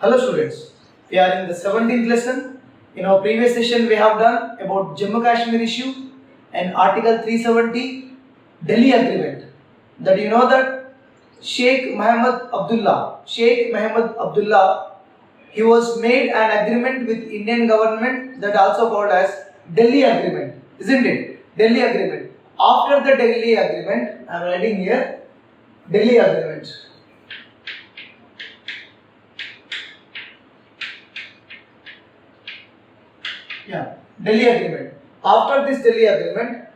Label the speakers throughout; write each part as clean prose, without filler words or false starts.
Speaker 1: Hello students, we are in the 17th lesson. In our previous session we have done about Jammu Kashmir issue and Article 370 Delhi Agreement. That you know that Sheikh Mohammed Abdullah, he was made an agreement with Indian government that also called as Delhi Agreement, isn't it? Delhi Agreement. After the Delhi Agreement, I am writing here Delhi Agreement. Delhi Agreement. After this Delhi Agreement,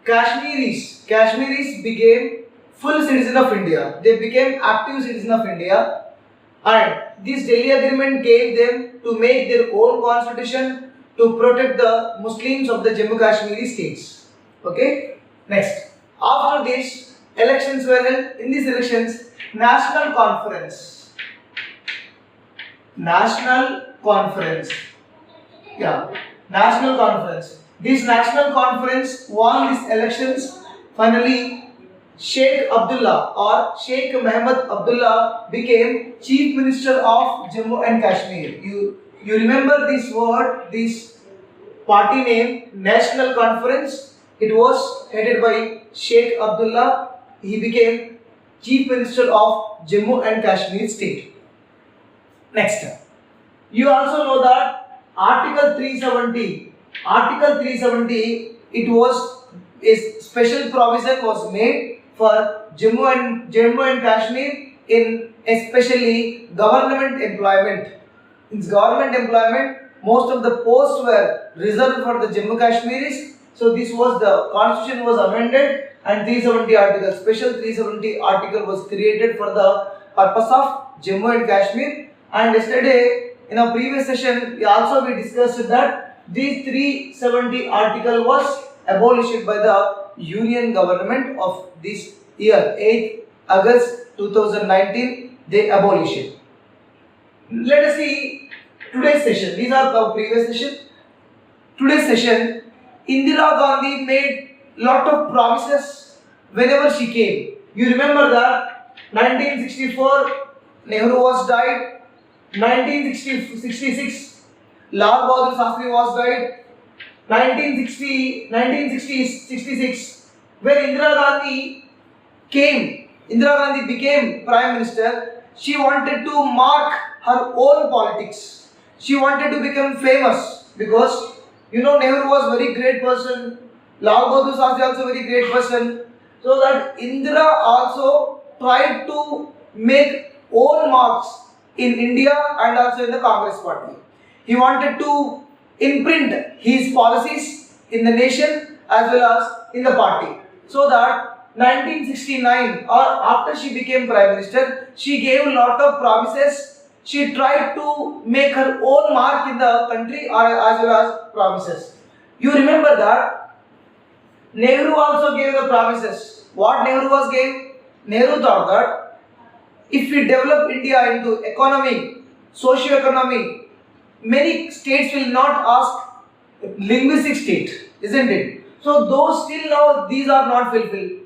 Speaker 1: Kashmiris became full citizen of India. They became active citizen of India, and this Delhi Agreement gave them to make their own constitution to protect the Muslims of the Jammu Kashmiri states. Okay. Next, after this, elections were held. In these elections, National Conference. This National Conference won these elections. Finally, Sheikh Mohammed Abdullah became Chief Minister of Jammu and Kashmir. You remember this word, this party name, National Conference. It was headed by Sheikh Abdullah. He became Chief Minister of Jammu and Kashmir state. Next, you also know that Article 370, it was a special provision was made for Jammu and Kashmir in especially government employment. In government employment, most of the posts were reserved for the Jammu Kashmiris. So this was the constitution was amended and 370 article, special 370 article was created for the purpose of Jammu and Kashmir. And yesterday in our previous session we discussed that this 370 article was abolished by the Union government of this year, 8th August 2019, they abolished it. Let us see today's session. These are the previous session. Today's session, Indira Gandhi made lot of promises whenever she came. You remember that 1964 Nehru was died, 1966 Lal Bahadur Shastri was died, 1966 when Indira Gandhi became Prime Minister, she wanted to mark her own politics. She wanted to become famous because Nehru was very great person, Lal Bahadur Shastri also very great person. So that Indira also tried to make own marks in India and also in the Congress party. He wanted to imprint his policies in the nation as well as in the party. So that 1969 or after she became Prime Minister, she gave a lot of promises. She tried to make her own mark in the country as well as promises. You remember that Nehru also gave the promises. What Nehru was gave? Nehru thought that if we develop India into economy, socio-economy, many states will not ask linguistic state, isn't it? So those still now these are not fulfilled.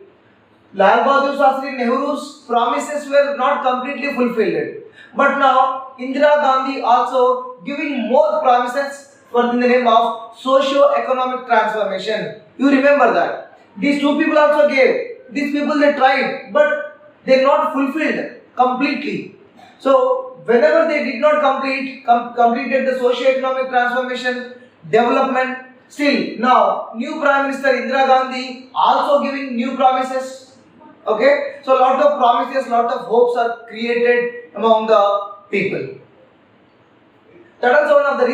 Speaker 1: Lal Bahadur Shastri Nehru's promises were not completely fulfilled. But now Indira Gandhi also giving more promises for in the name of socio-economic transformation. You remember that. These two people also gave. These people they tried, but they not fulfilled completely. So whenever they did not completed the socio-economic transformation, development, still now new Prime Minister Indira Gandhi also giving new promises. Okay, so lot of promises, lot of hopes are created among the people. That also one of the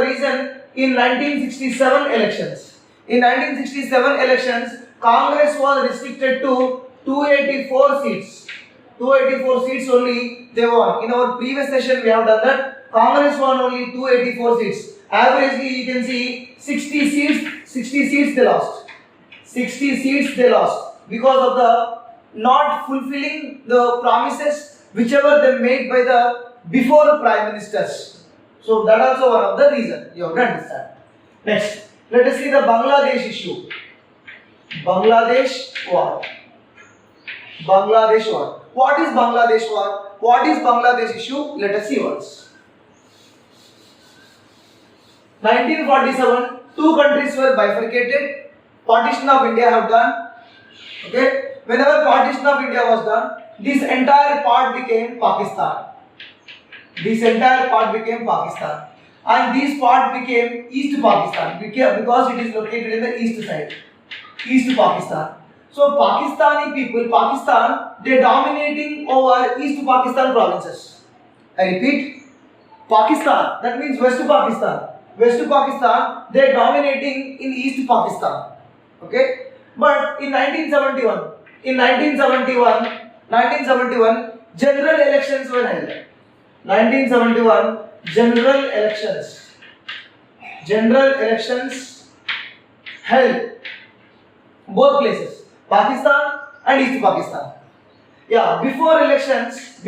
Speaker 1: reason in 1967 elections. In 1967 elections, Congress was restricted to 284 seats. 284 seats only they won. In our previous session we have done that. Congress won only 284 seats. Averagely you can see 60 seats they lost. 60 seats they lost because of the not fulfilling the promises whichever they made by the before Prime Ministers. So that also one of the reason you have to understand. Next, let us see the Bangladesh issue. Bangladesh war. What is Bangladesh war? What is Bangladesh issue? Let us see once. 1947, two countries were bifurcated. Partition of India have done. Okay. Whenever partition of India was done, this entire part became Pakistan. This entire part became Pakistan. And this part became East Pakistan because it is located in the east side. East Pakistan. So Pakistani people, Pakistan, they dominating over East Pakistan provinces. I repeat, Pakistan, that means West Pakistan. West Pakistan, they dominating in East Pakistan. Okay. But in 1971, general elections were held. 1971 general elections held both places, Pakistan and East Pakistan. Yeah, before elections,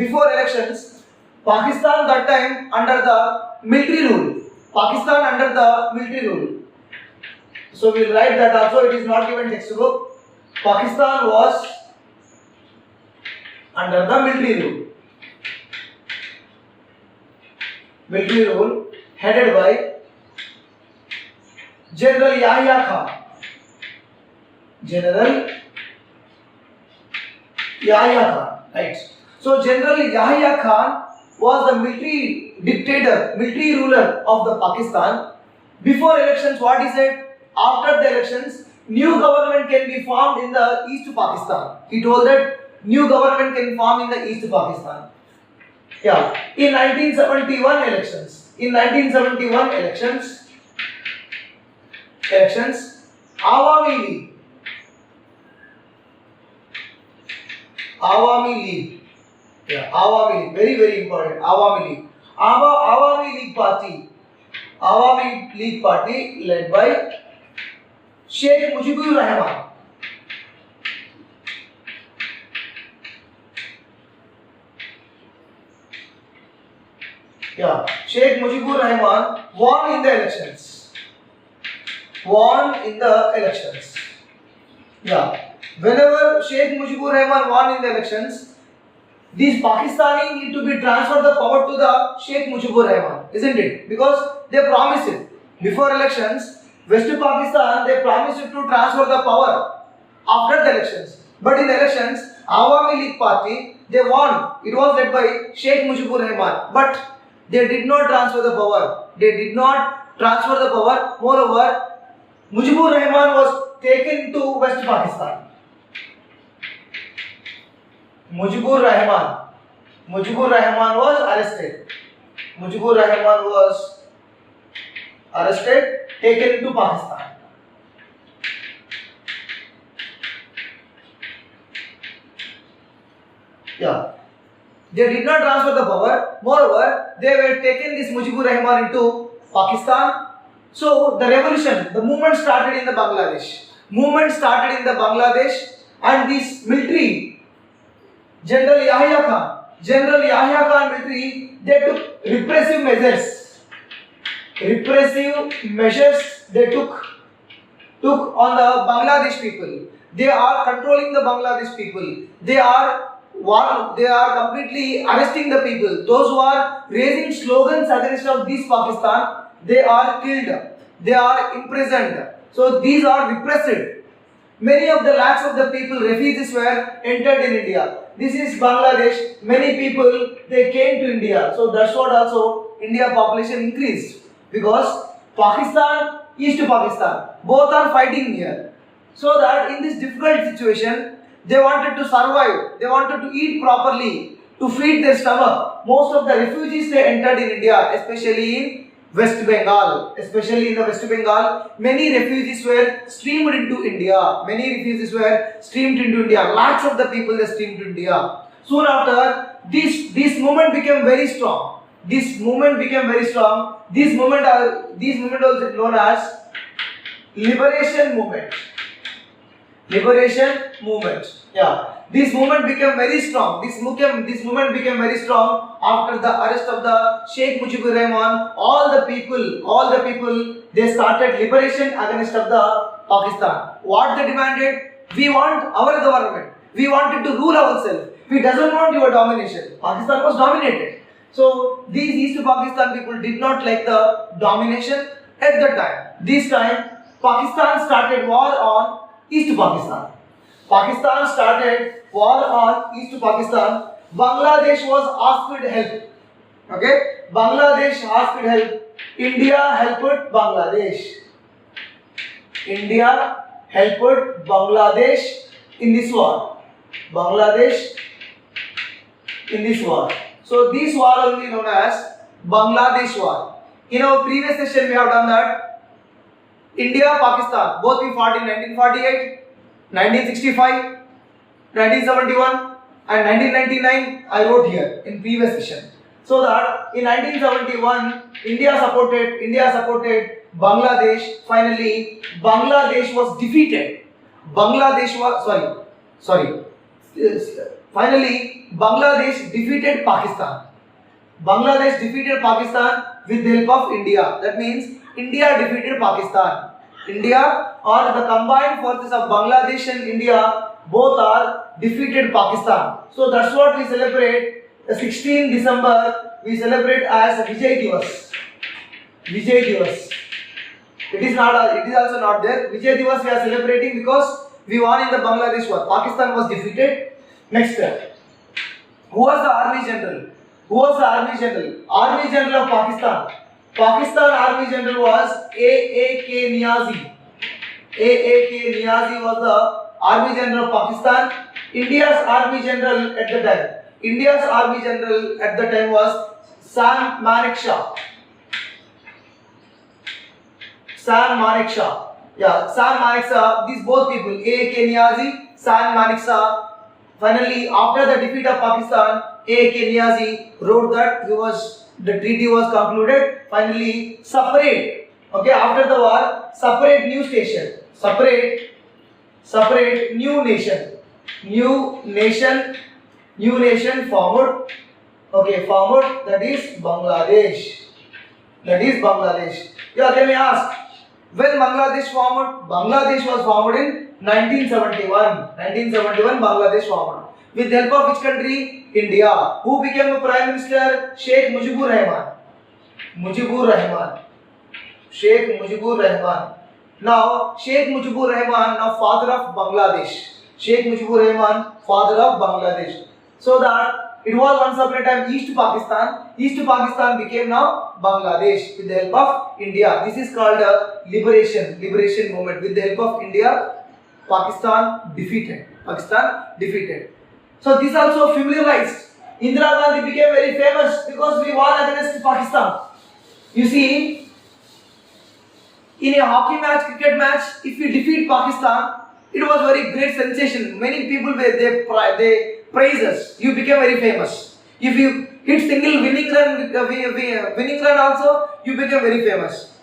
Speaker 1: Pakistan that time under the military rule. So we'll write that also. It is not given textbook. Pakistan was under the military rule headed by General Yahya Khan. Right. So General Yahya Khan was the military dictator, military ruler of the Pakistan. Before elections, what he said? After the elections, new government can be formed in the East Pakistan. He told that new government can form in the East Pakistan. Yeah. In 1971 elections, Awami League. Yeah, Awami League. Very, very important. Awami League Party led by Sheikh Mujibur Rahman. Yeah, Sheikh Mujibur Rahman won in the elections. Yeah, whenever Sheikh Mujibur Rahman won in the elections, these Pakistani need to be transferred the power to the Sheikh Mujibur Rahman, isn't it? Because they promised it before elections. West Pakistan, they promised to transfer the power after the elections. But in the elections, Awami League Party, they won. It was led by Sheikh Mujibur Rahman. But they did not transfer the power. Moreover, Mujibur Rahman was taken to West Pakistan. Mujibur Rahman was arrested. Taken to Pakistan. Yeah. They did not transfer the power. Moreover, they were taken this Mujibur Rahman into Pakistan. So the revolution, the movement started in the Bangladesh. And this military, General Yahya Khan military, they took repressive measures they took on the Bangladesh people. They are controlling the Bangladesh people. They are completely arresting the people. Those who are raising slogans against of this Pakistan, they are killed. They are imprisoned. So these are repressed. Many of the lakhs of the people, refugees, were entered in India. This is Bangladesh. Many people, they came to India. So that's what also India population increased. Because Pakistan, East Pakistan, both are fighting here. So that in this difficult situation, they wanted to survive. They wanted to eat properly, to feed their stomach. Most of the refugees, they entered in India, especially in West Bengal. Many refugees were streamed into India. Lakhs of the people, they streamed to India. Soon after, this movement became very strong. This movement was known as Liberation Movement. Yeah. This movement became very strong. This movement became very strong after the arrest of the Sheikh Mujibur Rahman. All the people, they started liberation against of the Pakistan. What they demanded? We want our government. We wanted to rule ourselves. We doesn't want your domination. Pakistan was dominated. So these East Pakistan people did not like the domination at the time. This time Pakistan started war on East Pakistan. Pakistan started war on East Pakistan. Bangladesh was asked help. Okay? Bangladesh asked help. India helped Bangladesh. India helped Bangladesh in this war. Bangladesh in this war. So this war will be known as Bangladesh war. In our previous session we have done that India, Pakistan, both we fought in 1948, 1965, 1971 and 1999 I wrote here in previous session. So that in 1971 India supported Bangladesh. Finally Bangladesh was defeated. Finally Bangladesh defeated Pakistan. Bangladesh defeated Pakistan with the help of India. That means India defeated Pakistan. India or the combined forces of Bangladesh and India both are defeated Pakistan. So that's what we celebrate. 16 December we celebrate as Vijay Divas. Vijay Divas. It is also not there. Vijay Divas we are celebrating because we won in the Bangladesh war. Pakistan was defeated. Next step. Who was the army general? Army general of Pakistan. Pakistan army general was A.A.K. Niazi. A.A.K. Niazi was the army general of Pakistan. India's army general at the time was Sam Manekshaw. Yeah, Sam Manekshaw. These both people, A.A.K. Niazi, Sam Manekshaw. Finally, after the defeat of Pakistan, A.K. Niazi wrote that the treaty was concluded. Finally, separate. Okay, after the war, separate new station. Separate new nation. New nation formed. Okay, formed. That is Bangladesh. Yeah, let me ask. When Bangladesh formed? Bangladesh was formed in 1971. Bangladesh formed. With the help of which country? India. Who became the Prime Minister? Sheikh Mujibur Rahman. Now, Sheikh Mujibur Rahman, father of Bangladesh. Father of Bangladesh. So that it was once upon a time East Pakistan. East Pakistan became now Bangladesh with the help of India. This is called a liberation movement. With the help of India, Pakistan defeated. So this also familiarized. Indira Gandhi became very famous because we won against Pakistan. You see, in a hockey match, cricket match, if we defeat Pakistan, it was very great sensation. Many people they praise us. You became very famous. If you hit single winning run also, you became very famous.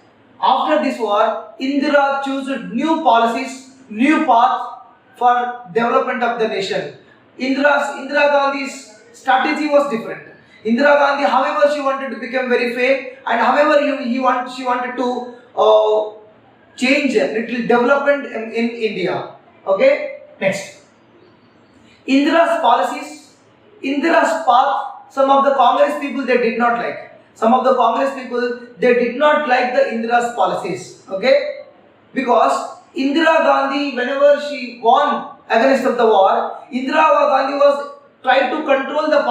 Speaker 1: After this war, Indira chose new policies, new path for development of the nation. Indira Gandhi's strategy was different. Indira Gandhi, however, she wanted to become very famous, and however she wanted to change a little development in India. Okay, next. Indira's policies, Indira's path, some of the Congress people they did not like. They did not like the Indira's policies. Okay, because Indira Gandhi, whenever she won against of the war, Indira Gandhi was tried to control the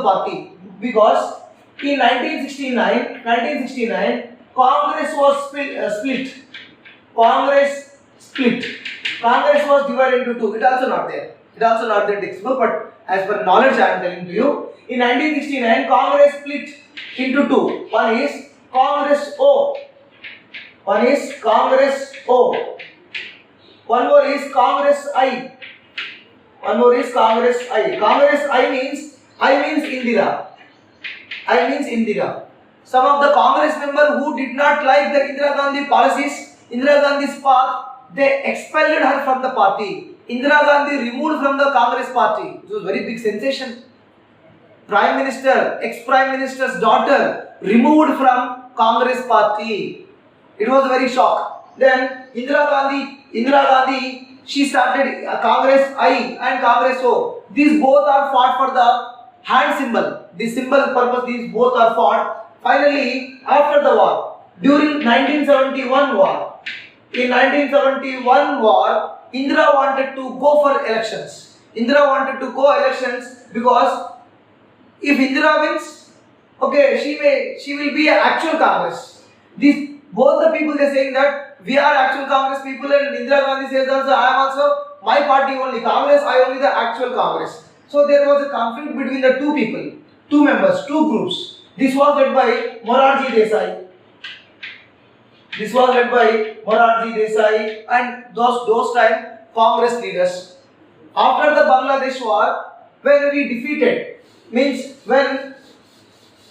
Speaker 1: party. Because in 1969, Congress was split. Congress was divided into two. It also not there. Textbook, but as per knowledge I am telling to you. In 1969, Congress split into two. One is Congress O. One more is Congress I. Congress I means Indira. Some of the Congress members who did not like the Indira Gandhi policies, Indira Gandhi's path, they expelled her from the party. Indira Gandhi removed from the Congress party. It was a very big sensation. Ex-Prime Minister's daughter removed from Congress party. It was a very shock. Then Indira Gandhi she started Congress I and Congress O. These both are fought for the hand symbol. The symbol purpose, these both are fought. Finally, after the war, during 1971 war, in 1971 war, Indira wanted to go for elections. Indira wanted to go elections because if Indira wins, okay, she will be an actual Congress. These both the people, they are saying that we are actual Congress people, and Indira Gandhi says also I am also my party only Congress, I only the actual Congress. So there was a conflict between the two people, two members, two groups. This was led by Morarji Desai. This was led by Morarji Desai and those time Congress leaders. After the Bangladesh war, when we defeated, means when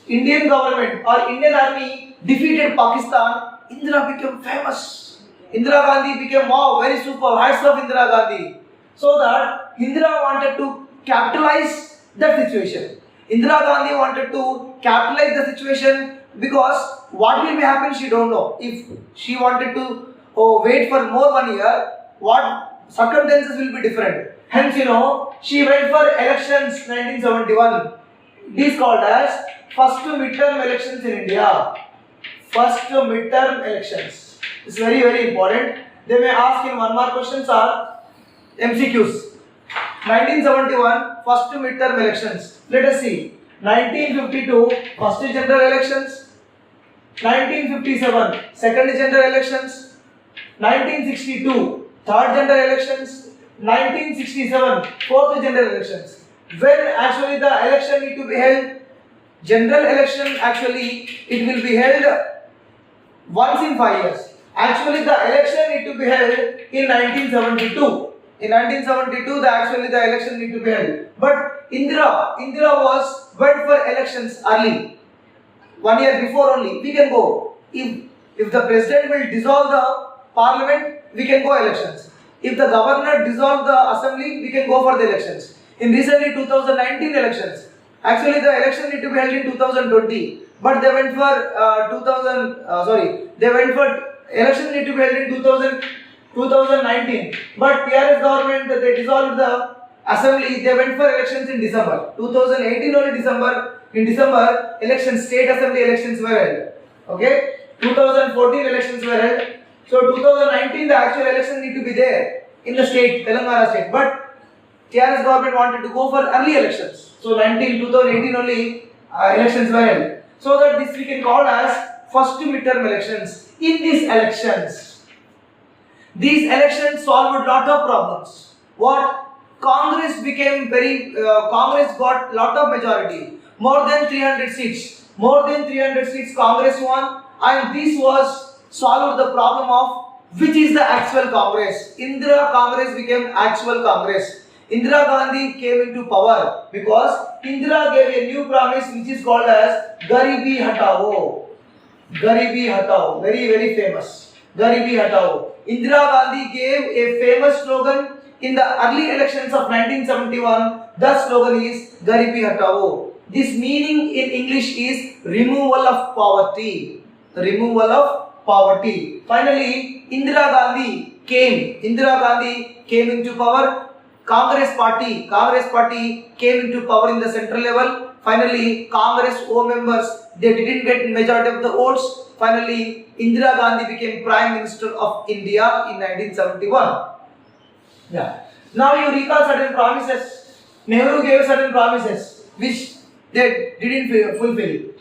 Speaker 1: Indian government or Indian army defeated Pakistan, Indira became famous. Indira Gandhi became, wow, very super, hats off Indira Gandhi. So that Indira wanted to capitalize that situation. Indira Gandhi wanted to capitalize the situation because what will be happen she don't know. If she wanted to wait for more 1 year, what circumstances will be different. Hence, she went for elections 1971. It is called as first midterm elections in India. First midterm elections. It's very, very important. They may ask in one mark questions or MCQs. 1971 first midterm elections. Let us see. 1952 first general elections. 1957 second general elections. 1962 third general elections. 1967 fourth general elections. When actually the election need to be held, general election actually it will be held once in 5 years. Actually the election need to be held in 1972. In 1972 the election need to be held. But Indira went for elections early. 1 year before only we can go. If the president will dissolve the parliament, we can go elections. If the governor dissolve the assembly, we can go for the elections. In recently 2019 elections, actually the election need to be held in 2020, but they went for election need to be held in 2019. But TRS government, they dissolved the assembly, they went for elections in December. 2018 only December. In December, elections, state assembly elections were held. Okay, 2014 elections were held. So 2019 the actual election need to be there in the state, Telangana state. But TRS government wanted to go for early elections. So 2018 only elections were held. So that this we can call as first midterm elections. In these elections solved a lot of problems. What? Congress became Congress got lot of majority. More than 300 seats. More than 300 seats Congress won, and this was solved the problem of which is the actual Congress. Indira Congress became actual Congress. Indira Gandhi came into power because Indira gave a new promise which is called as Garibi Hatao. Garibi Hatao, very, very famous. Garibi Hatao. Indira Gandhi gave a famous slogan in the early elections of 1971. The slogan is Garibi Hatao. This meaning in English is removal of poverty. Removal of poverty. Finally, Indira Gandhi came into power. Congress party came into power in the central level. Finally, Congress O members, they didn't get majority of the votes. Finally, Indira Gandhi became Prime Minister of India in 1971. Yeah. Now you recall certain promises. Nehru gave certain promises which they didn't fulfill.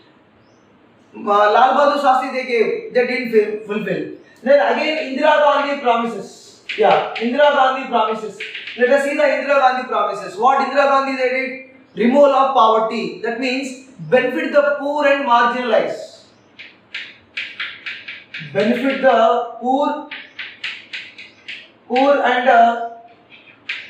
Speaker 1: Lal Bahadur Shastri they didn't fulfill. Then again Indira Gandhi promises. Yeah, Indira Gandhi promises. Let us see the Indira Gandhi promises. What Indira Gandhi they did? Removal of poverty. That means benefit the poor and marginalized. Benefit the poor and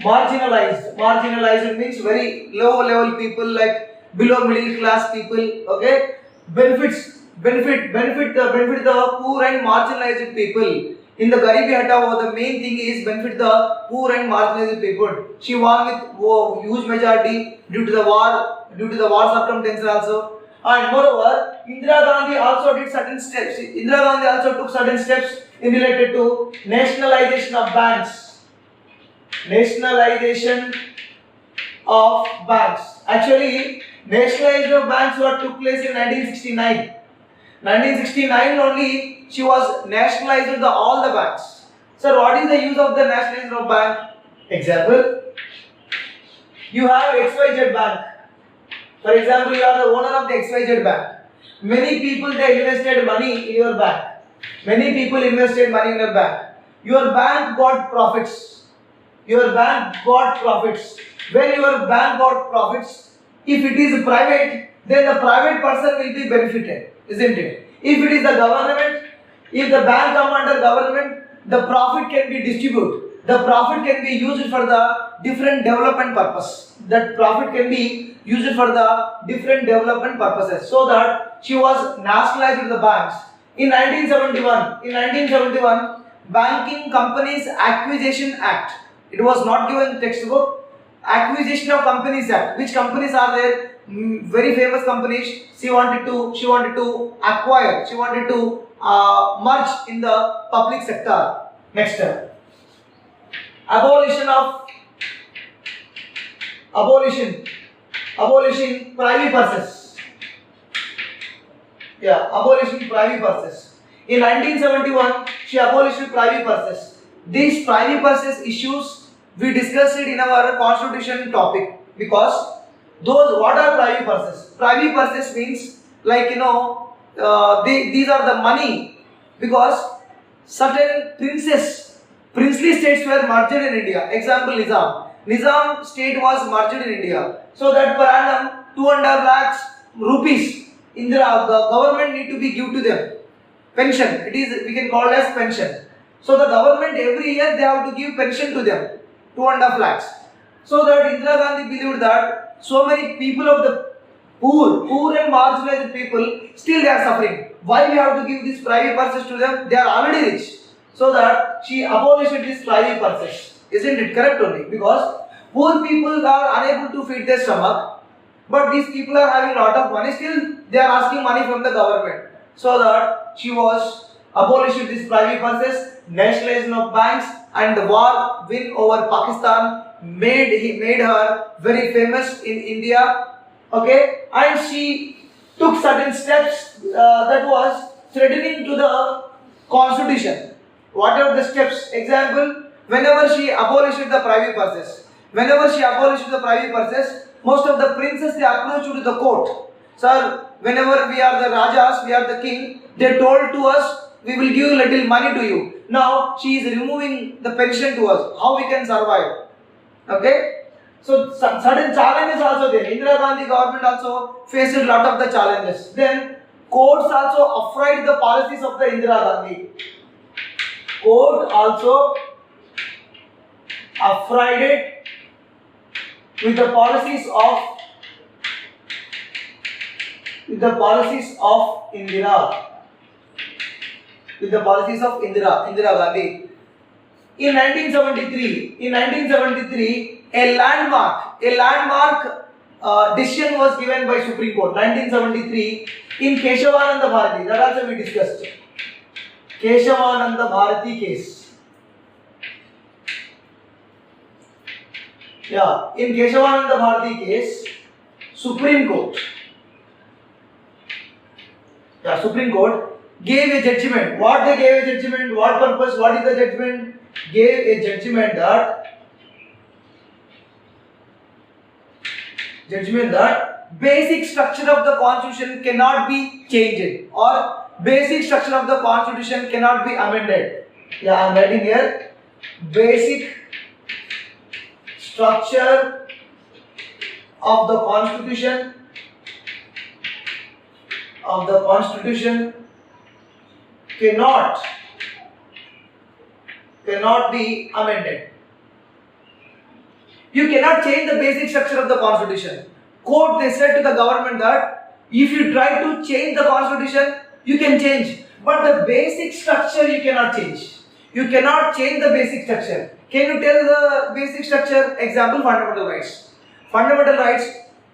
Speaker 1: marginalized. Marginalized means very low level people, like below middle class people. Okay, benefit the poor and marginalized people. In the Garibi Hatao, the main thing is benefit the poor and marginalized people. She won with huge majority due to the war circumstances also. And moreover, Indira Gandhi also did certain steps. Indira Gandhi also took certain steps in related to nationalization of banks. Nationalization of banks. Actually, nationalization of banks what took place in 1969. 1969 only she was nationalized all the banks. Sir, what is the use of the nationalization of bank? Example, you have XYZ bank. For example, you are the owner of the XYZ bank. Many people they invested money in your bank. Many people invested money in your bank. Your bank got profits. Your bank got profits. When your bank got profits, if it is private, then the private person will be benefited, isn't it? If it is the government, if the bank come under government, the profit can be distributed. The profit can be used for the different development purpose. That profit can be used for the different development purposes. So that she was nationalized the banks. In 1971, Banking Companies Acquisition Act. It was not given textbook. Acquisition of Companies Act. Which companies are there? Very famous companies. She wanted to acquire. She wanted to merge in the public sector. Next step. Abolition privy purses. Yeah, abolition privy purses. In 1971, she abolished privy purses. These privy purses issues we discussed it in our constitution topic, because those what are privy purses? Privy purses means like these are the money, because certain princely states were merged in India. Example, Nizam state was merged in India. So that per annum 2.5 lakhs rupees Indira, the government need to be give to them. Pension, it is we can call as pension. So the government every year they have to give pension to them, 2.5 lakhs. So that Indira Gandhi believed that so many people of the poor and marginalized people still they are suffering. Why we have to give these private purses to them? They are already rich. So that she abolished these private purses. Isn't it correct only? Because poor people are unable to feed their stomach, but these people are having a lot of money, still they are asking money from the government. So that she was abolished these private purses, nationalization of banks, and the war win over Pakistan made her very famous in India. Okay, and she took certain steps that was threatening to the constitution. What are the steps? Example, whenever she abolished the privy purses, most of the princes they approached to the court. Sir, whenever we are the Rajas, we are the king, they told to us, we will give little money to you. Now she is removing the pension to us. How we can survive? Okay. So certain challenges also there. Indira Gandhi government also faced a lot of the challenges. Then courts also afraid the policies of the Indira Gandhi. Court also affrighted with the policies of Indira Gandhi. In 1973, a landmark decision was given by Supreme Court. 1973 in Keshavananda Bharati. That also we discussed. Keshavananda Bharati case. Yeah, in Keshavananda Bharati case, Supreme Court gave a judgment. What they gave a judgment? What purpose? What is the judgment? Gave a judgment that basic structure of the constitution cannot be changed, or basic structure of the constitution cannot be amended. Yeah, I am writing here. Basic structure of the constitution cannot be amended. You cannot change the basic structure of the constitution. Court they said to the government that if you try to change the constitution, you can change, but the basic structure you cannot change. You cannot change the basic structure. Can you tell the basic structure? Example, fundamental rights. Fundamental rights,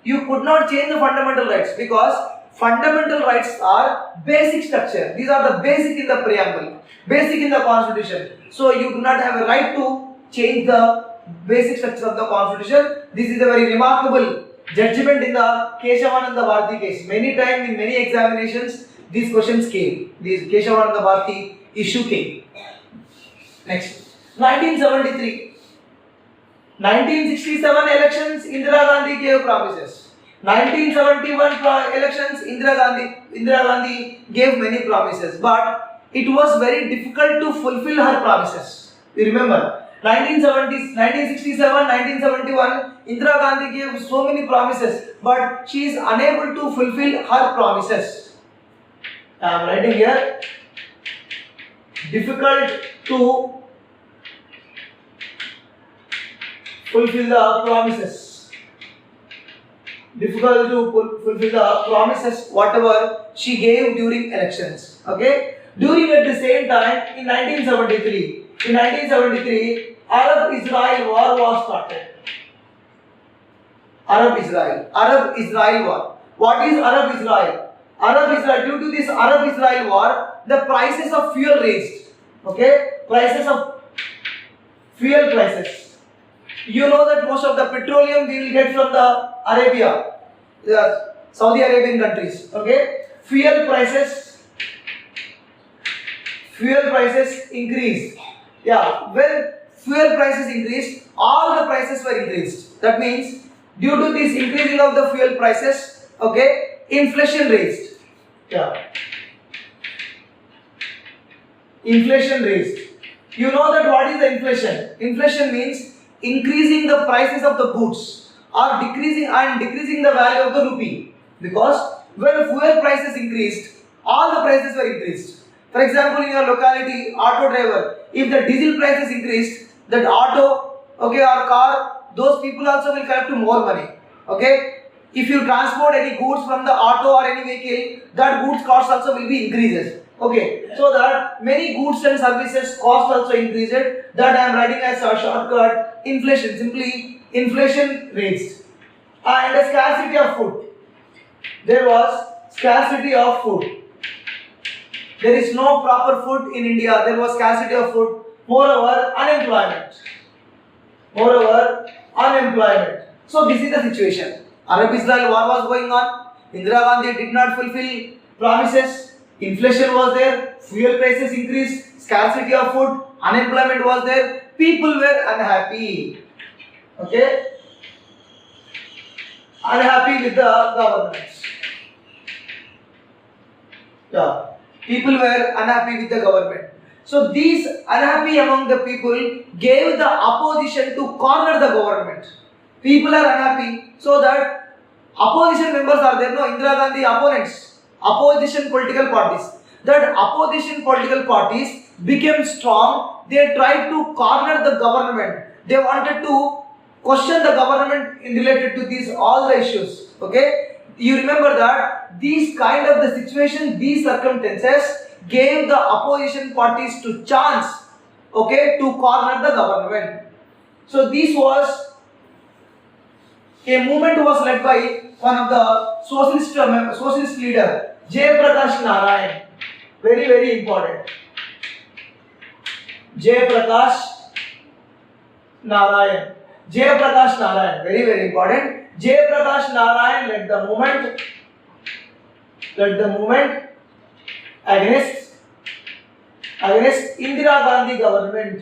Speaker 1: you could not change the fundamental rights because fundamental rights are basic structure. These are the basic in the preamble, basic in the constitution. So you do not have a right to change the basic structure of the constitution. This is a very remarkable judgment in the Keshavananda Bharati case. Many times in many examinations these questions came. This Keshavananda Bharati issue came. Next, 1973. 1967 elections, Indira Gandhi gave promises. 1971 elections, Indira Gandhi gave many promises, but it was very difficult to fulfill her promises. You remember, 1967, 1971, Indira Gandhi gave so many promises, but she is unable to fulfill her promises. I am writing here, difficult to fulfill the promises. Difficult to fulfill the promises whatever she gave during elections. Okay. During at the same time in 1973, Arab-Israel war was started. Arab-Israel war. What is Arab-Israel? Arab-Israel. Due to this Arab-Israel war, the prices of fuel raised. Okay. Fuel prices. You know that most of the petroleum we will get from the Arabia, the Saudi Arabian countries. Okay, fuel prices increased. Yeah, when fuel prices increased, all the prices were increased. That means due to this increasing of the fuel prices, okay, inflation raised. Yeah, inflation raised. You know that what is the inflation? Inflation means increasing the prices of the goods or decreasing the value of the rupee, because when fuel prices increased, all the prices were increased. For example, in your locality, auto driver, if the diesel prices increased, that auto, okay, or car, those people also will collect more money. Okay, if you transport any goods from the auto or any vehicle, that goods cost also will be increases. Okay, so that many goods and services cost also increased. That I am writing as a shortcut. Inflation, simply inflation raised. And a scarcity of food. There was scarcity of food. There is no proper food in India. There was scarcity of food. Moreover, unemployment. So this is the situation. Arab-Israel war was going on. Indira Gandhi did not fulfill promises. Inflation was there, fuel prices increased, scarcity of food, unemployment was there, people were unhappy. Okay? Unhappy with the governments. Yeah. People were unhappy with the government. So these unhappy among the people gave the opposition to corner the government. People are unhappy, so that opposition members are there, no, Indira Gandhi opponents. Opposition political parties. That opposition political parties became strong. They tried to corner the government. They wanted to question the government in related to these all the issues. Okay, you remember that these kind of the situation, these circumstances gave the opposition parties to chance, okay, to corner the government. So this was a movement was led by one of the socialist leader, Jayaprakash Narayan. Very, very important. Jayaprakash Narayan. Very, very important. Jayaprakash Narayan led the movement against Indira Gandhi government.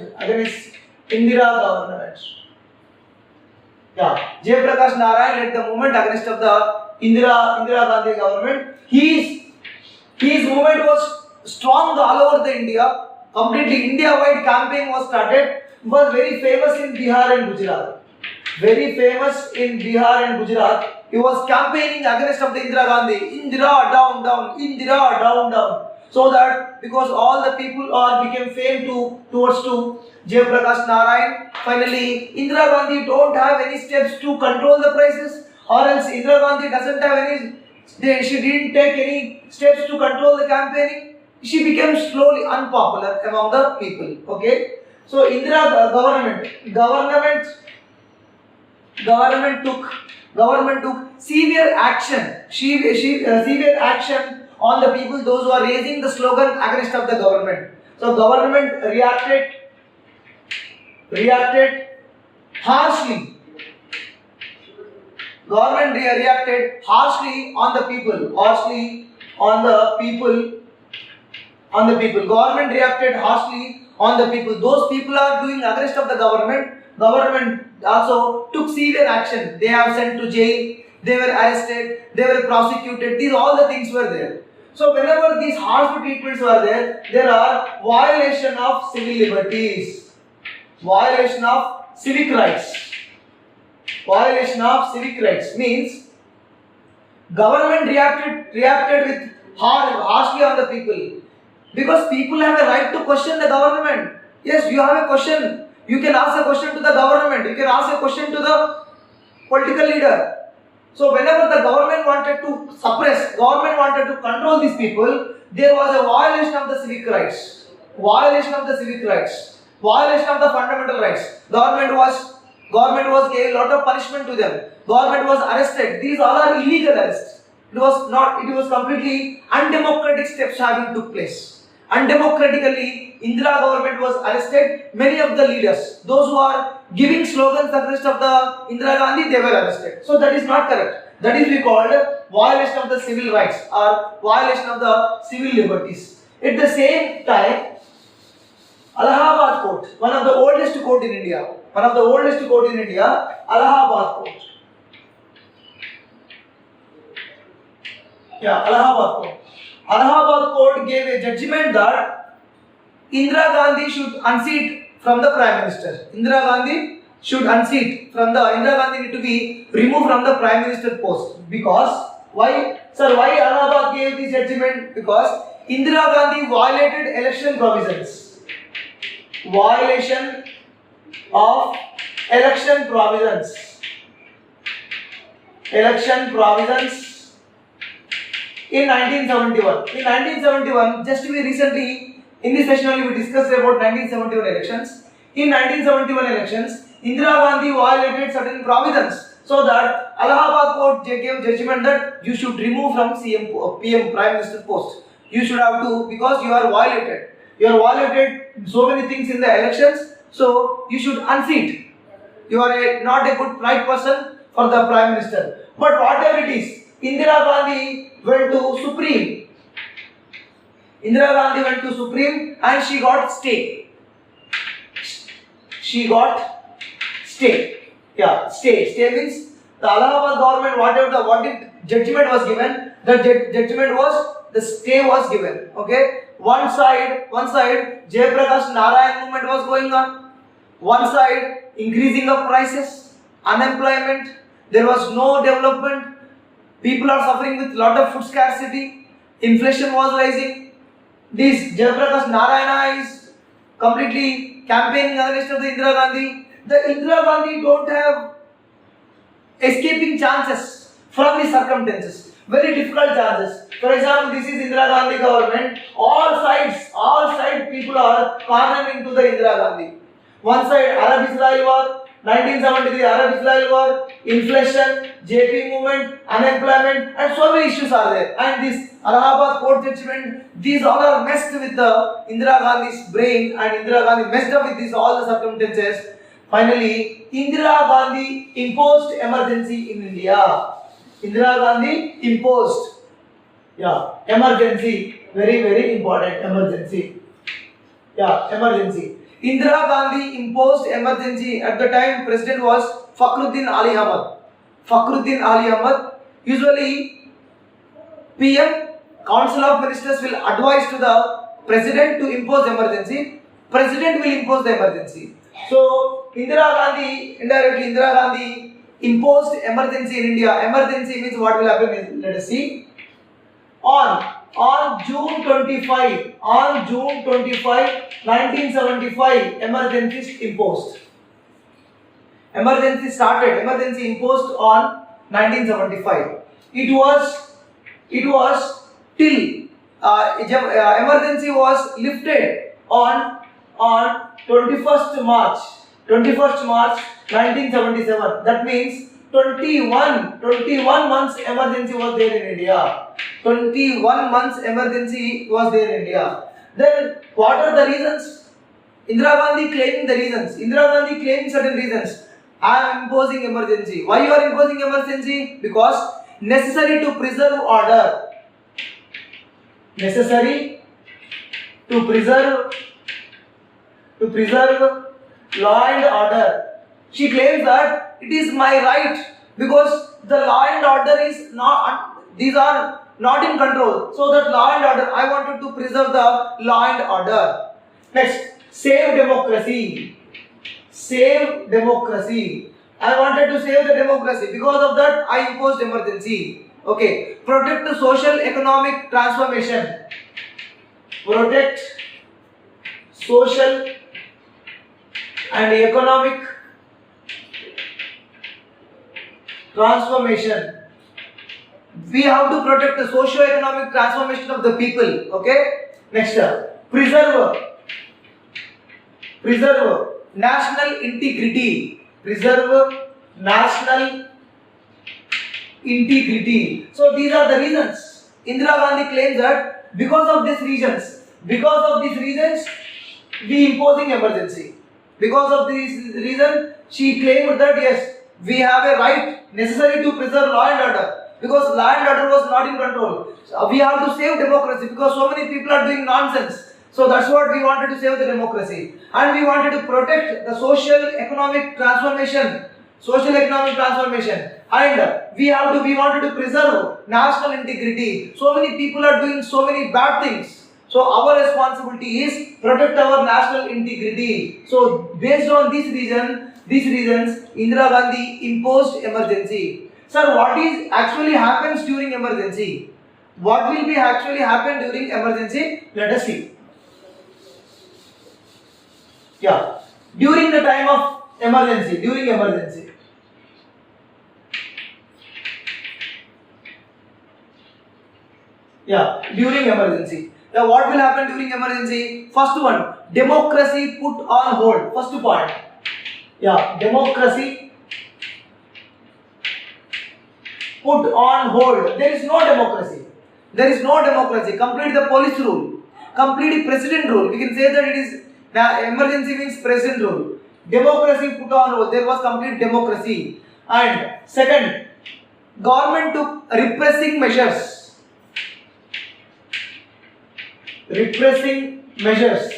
Speaker 1: Yeah, Jayaprakash Narayan led the movement against of the Indira Gandhi government. His movement was strong all over the India. Completely India-wide campaign was started. Was very famous in Bihar and Gujarat. He was campaigning against of the Indira Gandhi. Indira down. So that because all the people became fame towards Jayaprakash Narayan. Finally, Indira Gandhi don't have any steps to control the prices, or else Indira Gandhi doesn't have any. She didn't take any steps to control the campaigning. She became slowly unpopular among the people. Okay, so Indira government took severe action. Severe action on the people, those who are raising the slogan against of the government. So government reacted harshly. Government reacted harshly on the people. Harshly on the people. On the people. Government reacted harshly on the people. Those people are doing against of the government. Government also took severe action. They have sent to jail. They were arrested. They were prosecuted. These all the things were there. So whenever these harsh treatments were there are violation of civil liberties. Violation of civic rights. Violation of civic rights means government reacted with harshly on the people, because people have a right to question the government. Yes, you have a question. You can ask a question to the government. You can ask a question to the political leader. So whenever the government wanted to suppress, government wanted to control these people, there was a violation of the civic rights. Violation of the civic rights. Violation of the fundamental rights. Government was gave a lot of punishment to them. Government was arrested. These all are illegal arrests. It was completely undemocratic steps having took place. Undemocratically, Indira government was arrested. Many of the leaders, those who are giving slogans against of the Indira Gandhi, they were arrested. So that is not correct. That is we called violation of the civil rights or violation of the civil liberties. At the same time, Allahabad court, one of the oldest court in India, Allahabad court. Allahabad court. Allahabad court gave a judgment that Indira Gandhi should unseat from the Prime Minister. Indira Gandhi need to be removed from the Prime Minister post. Because, why Allahabad gave this judgment? Because Indira Gandhi violated election provisions. Violation of election provisions. In 1971. In 1971, just we recently, in this session only we discussed about 1971 elections. In 1971 elections, Indira Gandhi violated certain provisions. So that Allahabad court gave judgment that you should remove from PM Prime Minister post. You should have to, because you are violated. You are violated so many things in the elections. So you should unseat. You are not a good right person for the Prime Minister. But whatever it is, Indira Gandhi went to Supreme. And she got stay. Stay means the Allahabad government, what judgment was given, the stay was given. Okay. One side, Jayaprakash Narayan movement was going on. One side, increasing of prices, unemployment, there was no development. People are suffering with lot of food scarcity. Inflation was rising. This Jayaprakash Narayana is completely campaigning against the Indira Gandhi. The Indira Gandhi don't have escaping chances from these circumstances. Very difficult chances. For example, this is Indira Gandhi government. All sides people are cornering to the Indira Gandhi. One side Arab-Israel war, 1973 Arab-Israel war, inflation, JP movement, unemployment, and so many issues are there. And this Allahabad court judgment, these all are messed with the Indira Gandhi's brain, and Indira Gandhi messed up with these all the circumstances. Finally, Indira Gandhi imposed emergency in India. Indira Gandhi imposed emergency. Very important, emergency. Emergency. Indira Gandhi imposed emergency. At the time, president was Fakhruddin Ali Ahmad. Usually, PM, Council of Ministers will advise to the president to impose emergency. President will impose the emergency. So, indirectly Indira Gandhi imposed emergency in India. Emergency means what will happen? Let us see. On June 25, 1975, emergency is imposed. Emergency imposed on 1975. It was till emergency was lifted on 21st March 1977. That means 21 months emergency was there in India. 21 months emergency was there in India. Then what are the reasons? Indira Gandhi claiming the reasons. Indira Gandhi claiming certain reasons. I am imposing emergency. Why you are imposing emergency? Because necessary to preserve order. Necessary to preserve law and order. She claims that it is my right because the law and order is not, these are not in control. So that law and order, I wanted to preserve the law and order. Next, save democracy. Save democracy. I wanted to save the democracy. Because of that, I imposed emergency. Okay. Protect the social economic transformation. Protect social and economic transformation. We have to protect the socio-economic transformation of the people. Okay. Next, preserve national integrity. Preserve national integrity. So these are the reasons. Indira Gandhi claims that because of these reasons, we imposing emergency. Because of this reason, she claimed that yes, we have a right necessary to preserve law and order. Because law and order was not in control. So we have to save democracy because so many people are doing nonsense. So that's what we wanted to save the democracy. And we wanted to protect the social economic transformation. And we wanted to preserve national integrity. So many people are doing so many bad things. So our responsibility is protect our national integrity. So based on these reasons, Indira Gandhi imposed emergency. Sir, what is actually happens during emergency? What will be actually happen during emergency? Let us see. Yeah, during the time of emergency, during emergency. Now what will happen during emergency? First one, democracy put on hold. First point. Yeah, democracy put on hold. There is no democracy. Complete the police rule. Complete president rule. We can say that it is emergency means president rule. Democracy put on hold. There was complete democracy. And second, government took repressing measures. Repressing measures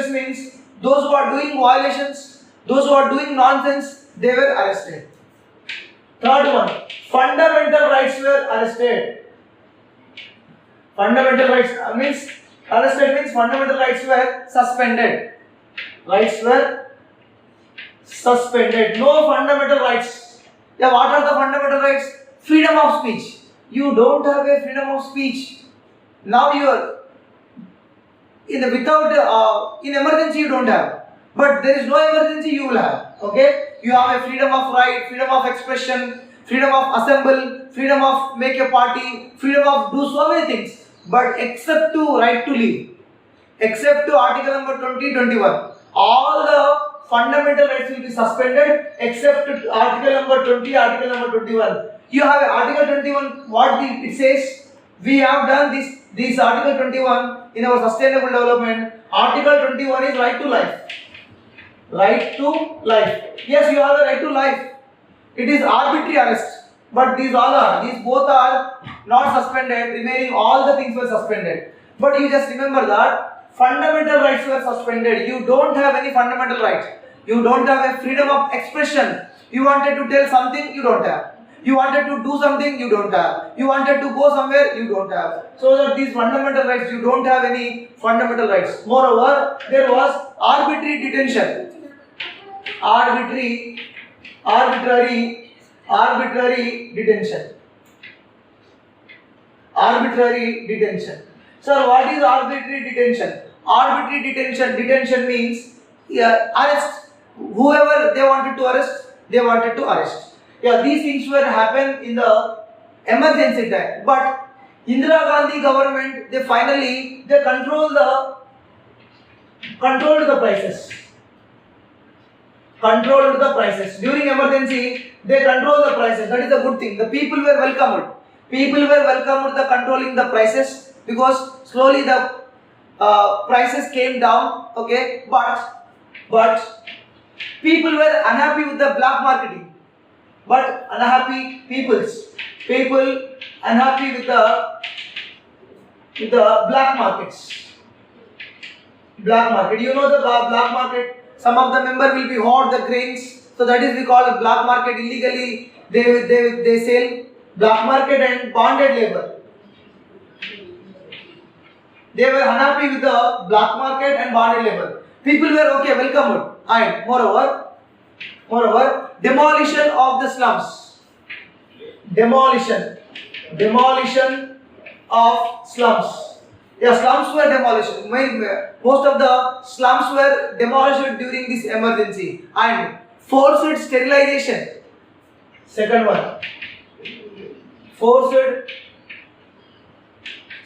Speaker 1: means those who are doing violations, those who are doing nonsense, they were arrested. Third one, fundamental rights were arrested. Fundamental rights means fundamental rights were suspended. No fundamental rights. Yeah, what are the fundamental rights? Freedom of speech. You don't have a freedom of speech. Now you are in emergency you don't have, but there is no emergency you will have. Okay, you have a freedom of right, freedom of expression, freedom of assemble, freedom of make a party, freedom of do so many things, but except to right to live, except to article number 2021, all the fundamental rights will be suspended except to article number 20, article number 21. You have article 21. What it says? We have done this article 21 in our sustainable development. Article 21 is right to life. Yes, you have a right to life. It is arbitrary arrest, but these both are not suspended. Remaining all the things were suspended. But you just remember that fundamental rights were suspended. You don't have any fundamental right. You don't have a freedom of expression. You wanted to tell something, you don't have. You wanted to do something, you don't have. You wanted to go somewhere, you don't have. So that these fundamental rights, you don't have any fundamental rights. Moreover, there was arbitrary detention. Arbitrary detention. Sir, what is arbitrary detention? Detention means arrest. Whoever they wanted to arrest. Yeah, these things were happen in the emergency time. But Indira Gandhi government, they controlled the prices. During emergency, they control the prices. That is a good thing. The people were welcomed. The controlling the prices because slowly the prices came down. Okay, but People were unhappy with the black marketing, but unhappy people unhappy with the black markets. Black market. You know the black market. Some of the member will be hoard the grains. So that is we call it black market. Illegally they sell black market and bonded labor. They were unhappy with the black market and bonded labor. People were okay, welcomed. And moreover, demolition of the slums. Demolition of slums. Yeah, slums were demolished. Most of the slums were demolished during this emergency. And forced sterilization. Second one. Forced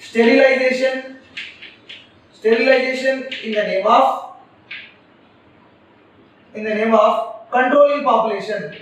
Speaker 1: sterilization in the name of controlling population.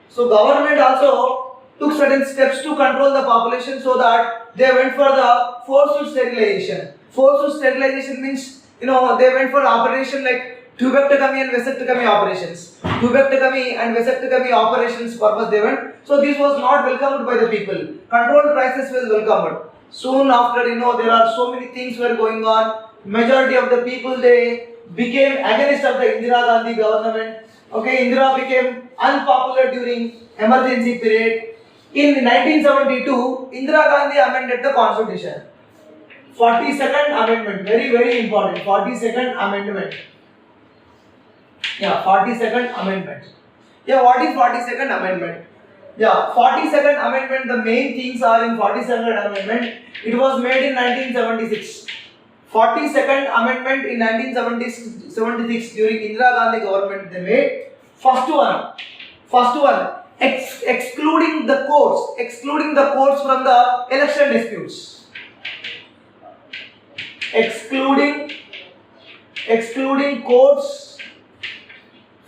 Speaker 1: So government also took certain steps to control the population, so that they went for the forced sterilization. Forced sterilization means, they went for operation like tubectomy and vasectomy operations. Tubectomy and vasectomy operations purpose they went. So this was not welcomed by the people. Controlled prices was welcomed. Soon after, there are so many things were going on. Majority of the people, they became against of the Indira Gandhi government. Okay, Indira became unpopular during emergency period. In 1972, Indira Gandhi amended the constitution. 42nd amendment, very very important. 42nd amendment. Yeah, 42nd amendment. Yeah, what is 42nd amendment? Yeah, 42nd amendment, the main things are in 42nd amendment. It was made in 1976. 42nd amendment in 1976 during Indira Gandhi government they made. First one, excluding the courts from the election disputes. Excluding courts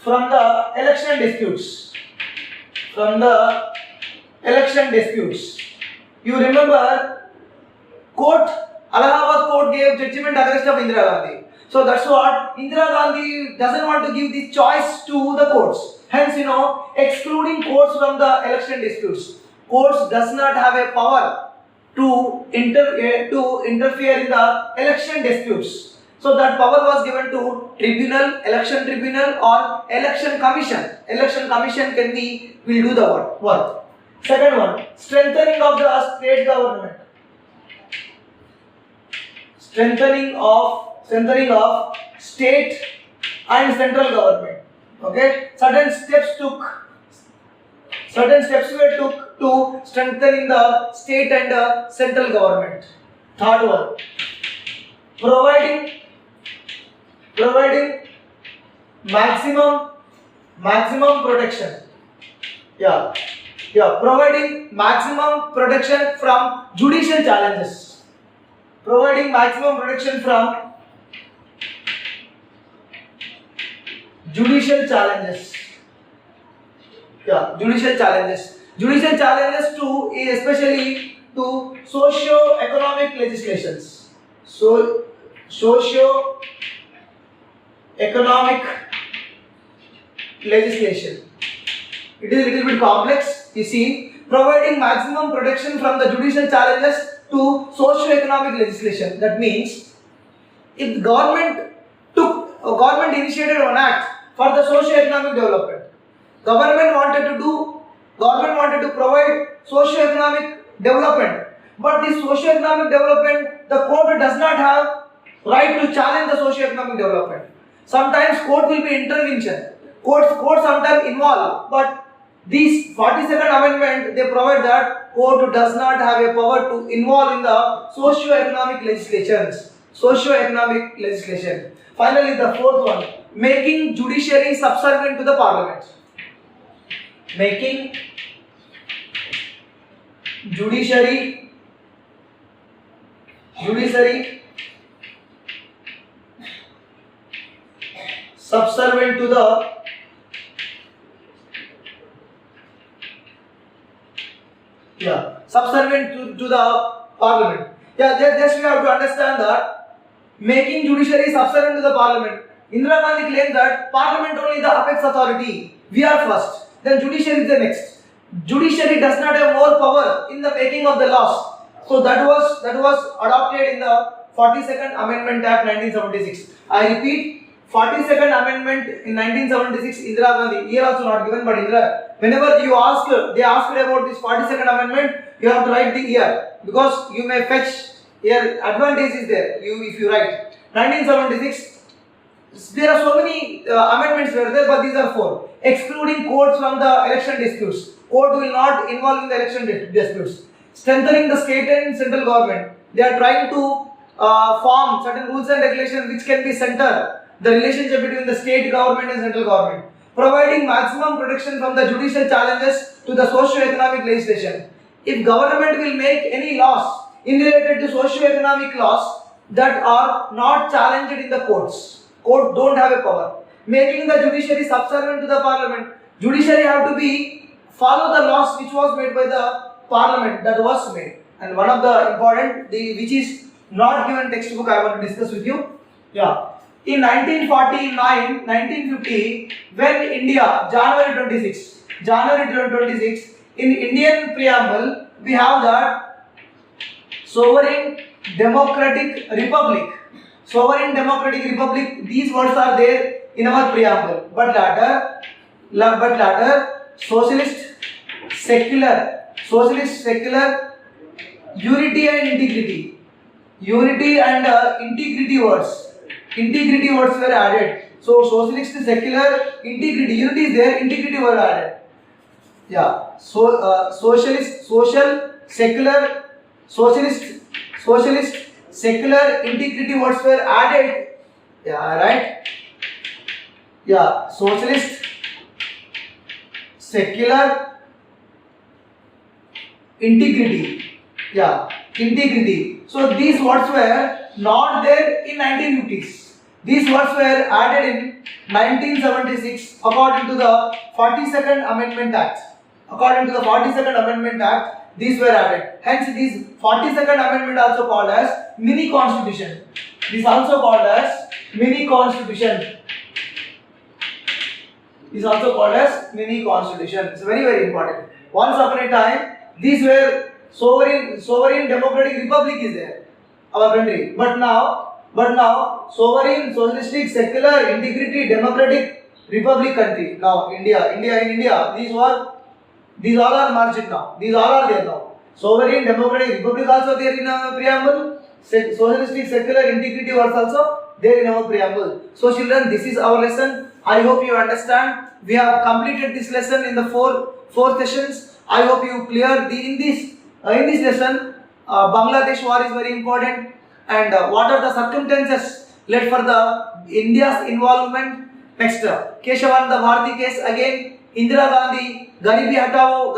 Speaker 1: from the election disputes. You remember, Allahabad court gave judgment against of Indira Gandhi. So that's what Indira Gandhi doesn't want to give the choice to the courts. Hence, excluding courts from the election disputes. Courts does not have a power to interfere in the election disputes. So that power was given to election tribunal or election commission. Election commission will do the work. Second one, strengthening of the state government. Strengthening of state and central government. Okay, certain steps were took to strengthening the state and the central government. Third one, providing maximum protection. Providing maximum protection from judicial challenges. Providing maximum protection from judicial challenges. Judicial challenges to, especially to socio-economic legislations. So, socio-economic legislation. It is a little bit complex. You see, providing maximum protection from the judicial challenges to socio-economic legislation. That means, if the government initiated an act for the socio-economic development, government wanted to provide socio-economic development, but this socio-economic development, the court does not have right to challenge the socio-economic development. Sometimes court will be intervention. Court sometimes involved, but this 42nd amendment, they provide that court does not have a power to involve in the socio-economic legislation. Finally, the fourth one, making judiciary subservient to the parliament. Making judiciary subservient to the subservient to the parliament. Just we have to understand that making judiciary subservient to the parliament. Indira Gandhi claimed that parliament only the apex authority. We are first. Then judiciary is the next. Judiciary does not have more power in the making of the laws. So that was adopted in the 42nd Amendment Act 1976. I repeat, 42nd Amendment in 1976. Indira Gandhi, here also not given, but Indira, whenever you ask, they asked about this 42nd Amendment, you have to write the year because you may fetch here. Advantage is there. If you write 1976. There are so many amendments were there, but these are 4. Excluding courts from the election disputes. Court will not involve in the election disputes. Strengthening the state and central government. They are trying to form certain rules and regulations which can be center the relationship between the state government and central government. Providing maximum protection from the judicial challenges to the socio-economic legislation. If government will make any laws in related to socio-economic laws that are not challenged in the courts. Court don't have a power. Making the judiciary subservient to the parliament. Judiciary have to be follow the laws which was made by the parliament that was made. And one of the important, which is not given textbook, I want to discuss with you. Yeah. In 1949, 1950, when India, January 26, in Indian preamble, we have that sovereign democratic republic. Sovereign democratic republic, these words are there in our preamble. But later, socialist, secular, unity and integrity. Unity and integrity words. Integrity words were added. So socialist, secular, integrity. Unity is there, integrity were added. Yeah. So socialist, social, secular, socialist, secular, integrity words were added. Yeah, right. Yeah, socialist, secular, integrity. Yeah, integrity. So these words were not there in 1950s. These words were added in 1976 according to the 42nd Amendment Act. According to the 42nd Amendment Act, these were added. Hence, this 42nd Amendment also called as mini constitution. This also called as mini constitution. Is also called as mini constitution. It's very, very important. Once upon a time, these were sovereign democratic republic is there, our country. But now sovereign, socialistic, secular, integrity, democratic republic country. Now India, these all are merged now. These all are there now. Sovereign, democratic republic also there in our preamble. Socialistic, secular, integrity was also there in our preamble. So children, this is our lesson. I hope you understand. We have completed this lesson in the four sessions. I hope you clear in this lesson. Bangladesh war is very important, and what are the circumstances led for the India's involvement. Next, Keshavananda Bharati case again. Indira Gandhi, Garibi Hatao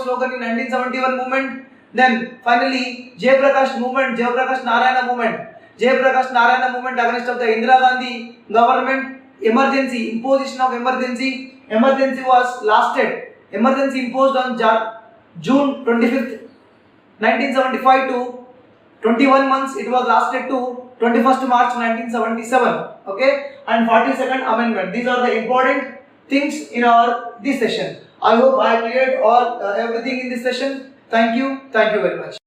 Speaker 1: slogan in 1971 movement. Then finally Jayaprakash Narayana movement against of the Indira Gandhi government. Imposition of emergency. Emergency was lasted. Emergency imposed on June 25th, 1975 to 21 months. It was lasted to 21st March 1977. Okay, and 42nd Amendment. These are the important things in this session. I hope I cleared everything in this session. Thank you very much.